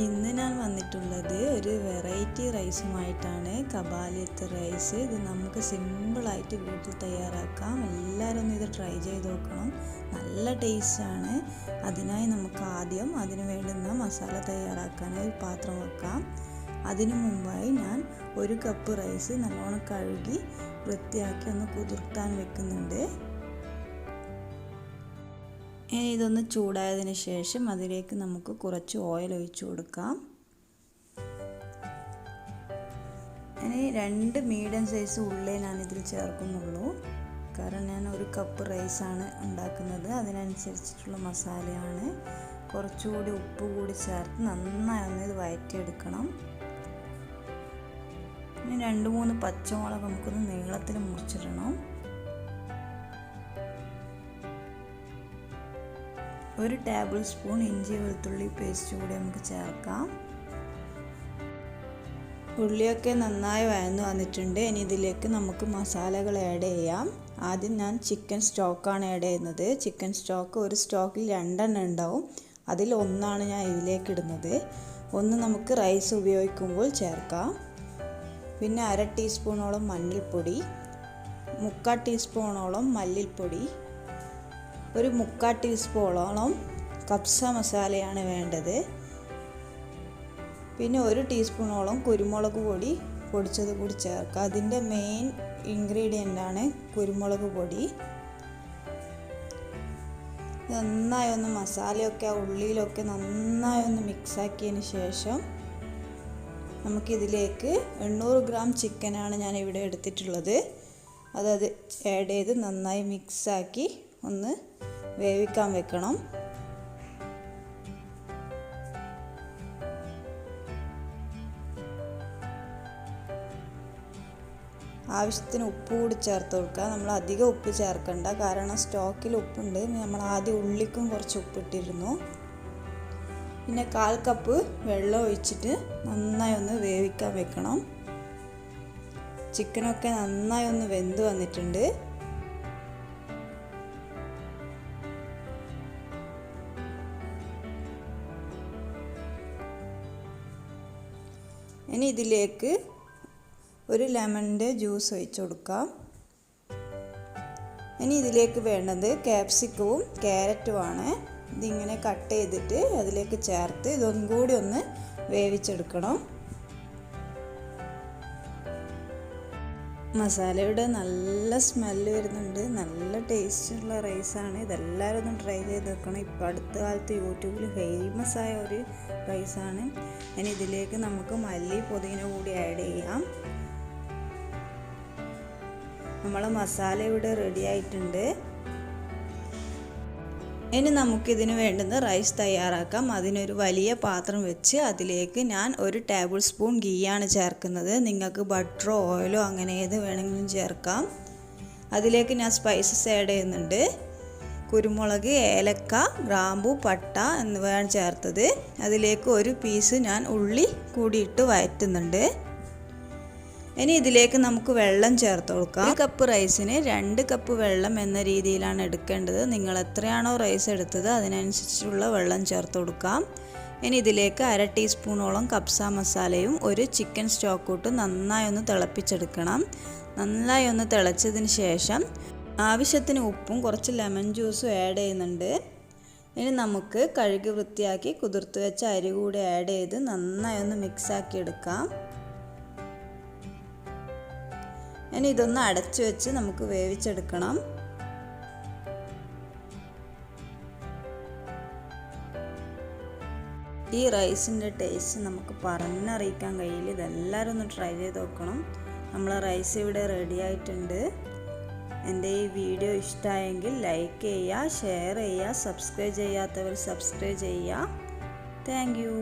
ഇന്ന് ഞാൻ വന്നിട്ടുള്ളത് ഒരു വെറൈറ്റി റൈസുമായിട്ടാണ്. കബാലിയത്ത് റൈസ്. ഇത് നമുക്ക് സിമ്പിളായിട്ട് വീട്ടിൽ തയ്യാറാക്കാം. എല്ലാവരും ഒന്ന് ഇത് ട്രൈ ചെയ്ത് നോക്കണം. നല്ല ടേസ്റ്റാണ്. അതിനായി നമുക്ക് ആദ്യം അതിന് വേണ്ടുന്ന മസാല തയ്യാറാക്കാൻ ഒരു പാത്രം വെക്കാം. അതിനു മുമ്പായി ഞാൻ 1 കപ്പ് റൈസ് നല്ലോണം കഴുകി വൃത്തിയാക്കി ഒന്ന് കുതിർത്താൻ വെക്കുന്നുണ്ട്. ഇനി ഇതൊന്ന് ചൂടായതിന് ശേഷം അതിലേക്ക് നമുക്ക് കുറച്ച് ഓയിൽ ഒഴിച്ചു കൊടുക്കാം. ഇനി 2 മീഡിയം സൈസ് ഉള്ളി ഞാനിതിൽ ചേർക്കുന്നുള്ളൂ. കാരണം ഞാൻ 1 കപ്പ് റൈസാണ് ഉണ്ടാക്കുന്നത്. അതിനനുസരിച്ചിട്ടുള്ള മസാലയാണ്. കുറച്ചുകൂടി ഉപ്പ് കൂടി ചേർത്ത് നന്നായി ഒന്ന് ഇത് വഴറ്റിയെടുക്കണം. ഇനി 2-3 പച്ചമുളക് നമുക്കൊന്ന് നീളത്തിൽ മുറിച്ചിടണം. 1 ടേബിൾ സ്പൂൺ ഇഞ്ചി വെളുത്തുള്ളി പേസ്റ്റ് കൂടി നമുക്ക് ചേർക്കാം. ഉള്ളിയൊക്കെ നന്നായി വഴന്നു വന്നിട്ടുണ്ട്. ഇനി ഇതിലേക്ക് നമുക്ക് മസാലകൾ ആഡ് ചെയ്യാം. ആദ്യം ഞാൻ ചിക്കൻ സ്റ്റോക്കാണ് ആഡ് ചെയ്യുന്നത്. ചിക്കൻ സ്റ്റോക്ക് ഒരു സ്റ്റോക്കിൽ 2 എണ്ണം ഉണ്ടാവും. അതിൽ ഒന്നാണ് ഞാൻ ഇതിലേക്ക് ഇടുന്നത്. ഒന്ന് നമുക്ക് റൈസ് ഉപയോഗിക്കുമ്പോൾ ചേർക്കാം. പിന്നെ 1/2 ടീസ്പൂണോളം മഞ്ഞൾപ്പൊടി, 3/4 ടീസ്പൂണോളം മല്ലിപ്പൊടി, 1/4 ടീസ്പൂണോളം കബ്സ മസാലയാണ് വേണ്ടത്. പിന്നെ 1 ടീസ്പൂണോളം കുരുമുളക് പൊടി പൊടിച്ചത് കൂടി ചേർക്കുക. അതിൻ്റെ മെയിൻ ഇൻഗ്രീഡിയൻ്റ് ആണ് കുരുമുളക് പൊടി. നന്നായി ഒന്ന് മസാലയൊക്കെ ആ ഉള്ളിയിലൊക്കെ നന്നായി ഒന്ന് മിക്സാക്കിയതിന് ശേഷം നമുക്കിതിലേക്ക് 800 ഗ്രാം ചിക്കനാണ് ഞാൻ ഇവിടെ എടുത്തിട്ടുള്ളത്. അത് ആഡ് ചെയ്ത് നന്നായി മിക്സാക്കി ഒന്ന് വേവിക്കാൻ വെക്കണം. ആവശ്യത്തിന് ഉപ്പ് കൂടി ചേർത്ത് കൊടുക്കുക. നമ്മൾ അധികം ഉപ്പ് ചേർക്കണ്ട, കാരണം സ്റ്റോക്കിൽ ഉപ്പുണ്ട്. നമ്മൾ ആദ്യം ഉള്ളിക്കും കുറച്ച് ഉപ്പിട്ടിരുന്നു. പിന്നെ 1/4 കപ്പ് വെള്ളം ഒഴിച്ചിട്ട് നന്നായി ഒന്ന് വേവിക്കാൻ വെക്കണം. ചിക്കനൊക്കെ നന്നായി ഒന്ന് വെന്ത് വന്നിട്ടുണ്ട്. ഇനി ഇതിലേക്ക് 1 ലെമണിൻ്റെ ജ്യൂസ് ഒഴിച്ചു കൊടുക്കാം. ഇനി ഇതിലേക്ക് വേണ്ടത് ക്യാപ്സിക്കവും ക്യാരറ്റുമാണ്. ഇതിങ്ങനെ കട്ട് ചെയ്തിട്ട് അതിലേക്ക് ചേർത്ത് ഇതൊന്നും കൂടി ഒന്ന് വേവിച്ചെടുക്കണം. മസാലയുടെ നല്ല സ്മെല്ല് വരുന്നുണ്ട്. നല്ല ടേസ്റ്റുള്ള റൈസാണ്. ഇതെല്ലാവരും ഒന്ന് ട്രൈ ചെയ്ത് വെക്കണം. ഇപ്പോൾ അടുത്ത കാലത്ത് യൂട്യൂബിൽ ഫേമസ് ആയ ഒരു റൈസാണ്. ഇനി ഇതിലേക്ക് നമുക്ക് മല്ലി പുതിന കൂടി ആഡ് ചെയ്യാം. നമ്മളെ മസാല ഇവിടെ റെഡി ആയിട്ടുണ്ട്. ഇനി നമുക്കിതിന് വേണ്ടുന്ന റൈസ് തയ്യാറാക്കാം. അതിനൊരു വലിയ പാത്രം വെച്ച് അതിലേക്ക് ഞാൻ 1 ടേബിൾ സ്പൂൺ ഗീയാണ് ചേർക്കുന്നത്. നിങ്ങൾക്ക് ബട്ടറോ ഓയിലോ അങ്ങനെ ഏത് വേണമെങ്കിലും ചേർക്കാം. അതിലേക്ക് ഞാൻ സ്പൈസസ് ആഡ് ചെയ്യുന്നുണ്ട്. കുരുമുളക്, ഏലക്ക, ഗ്രാമ്പു, പട്ട എന്നിവയാണ് ചേർത്തത്. അതിലേക്ക് 1 പീസ് ഞാൻ ഉള്ളി കൂടിയിട്ട് വഴറ്റുന്നുണ്ട്. ഇനി ഇതിലേക്ക് നമുക്ക് വെള്ളം ചേർത്ത് കൊടുക്കാം. 1 കപ്പ് റൈസിന് 2 കപ്പ് വെള്ളം എന്ന രീതിയിലാണ് എടുക്കേണ്ടത്. നിങ്ങൾ എത്രയാണോ റൈസ് എടുത്തത് അതിനനുസരിച്ചുള്ള വെള്ളം ചേർത്ത് കൊടുക്കാം. ഇനി ഇതിലേക്ക് 1/2 ടീസ്പൂണോളം കബ്സ മസാലയും 1 ചിക്കൻ സ്റ്റോക്കൂട്ടും നന്നായി ഒന്ന് തിളപ്പിച്ചെടുക്കണം. നന്നായി ഒന്ന് തിളച്ചതിന് ശേഷം ആവശ്യത്തിന് ഉപ്പും കുറച്ച് ലെമൺ ജ്യൂസും ആഡ് ചെയ്യുന്നുണ്ട്. ഇനി നമുക്ക് കഴുകി വൃത്തിയാക്കി കുതിർത്ത് വെച്ച അരി കൂടി ആഡ് ചെയ്ത് നന്നായി ഒന്ന് മിക്സാക്കി എടുക്കാം. ഇനി ഇതൊന്ന് അടച്ചു വെച്ച് നമുക്ക് വേവിച്ചെടുക്കണം. ഈ റൈസിൻ്റെ ടേസ്റ്റ് നമുക്ക് പറഞ്ഞറിയിക്കാൻ കഴിയില്ല. ഇതെല്ലാവരും ഒന്ന് ട്രൈ ചെയ്ത് നോക്കണം. നമ്മളെ റൈസ് ഇവിടെ റെഡി ആയിട്ടുണ്ട്. എൻ്റെ ഈ വീഡിയോ ഇഷ്ടമായെങ്കിൽ ലൈക്ക് ചെയ്യുക, ഷെയർ ചെയ്യുക, സബ്സ്ക്രൈബ് ചെയ്യാത്തവർ സബ്സ്ക്രൈബ് ചെയ്യുക. Thank you.